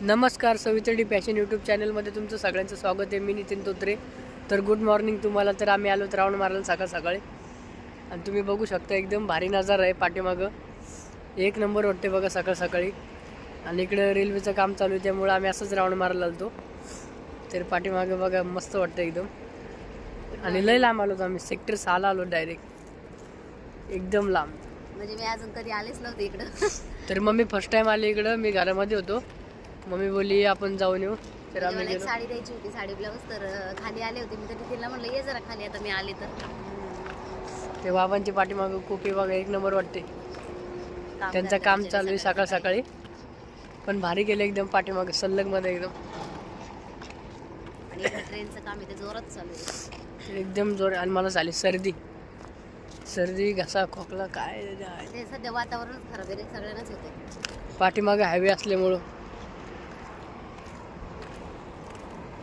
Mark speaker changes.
Speaker 1: नमस्कार, सवितडी fashion YouTube चॅनलमध्ये तुमचं सगळ्यांचं स्वागत आहे. मी नितीन तोत्रे. तर गुड मॉर्निंग तुम्हाला. तर आम्ही आलो राऊंड मारायला सकाळ सकाळी आणि तुम्ही बघू शकता एकदम भारी नजारा आहे पाठीमागं. एक नंबर वाटते बघा सकाळ सकाळी. आणि इकडं रेल्वेचं काम चालू आहे त्यामुळं आम्ही असंच राऊंड मारायला आलो. तर पाठीमागं बघा मस्त वाटतं एकदम. आणि लय लांब आलो आम्ही, सेक्टर 6ला आलो डायरेक्ट, एकदम लांब.
Speaker 2: म्हणजे मी अजून कधी आलेच नव्हते इकडं.
Speaker 1: तर मम्मी फर्स्ट टाइम आली इकडं. मी घरामध्ये होतो, मम्मी बोलली आपण जाऊन येऊ. तर आम्ही
Speaker 2: मला एक
Speaker 1: गेलो.
Speaker 2: साडी द्यायची होती, साडी ब्लाऊज. तर खाली आले होते मी, तर तिला म्हणलं ये जरा खाली, आता मी आले तर.
Speaker 1: ते बाबांची पाठीमागं कोकी बघा एक नंबर वाटते. त्यांचं काम चालू आहे सकाळ सकाळी, पण भारी गेलं एकदम पाठीमागं सल्लग मध्ये एकदम.
Speaker 2: आणि ट्रेनचं काम इथे जोरात चालू आहे
Speaker 1: एकदम जोर. आणि मला झाली सर्दी, घसा खोकला काय.
Speaker 2: ते सध्या वातावरणच खराब आहे रे, सगळ्यांनाच होते.
Speaker 1: पाठीमागं हायवे असल्यामुळं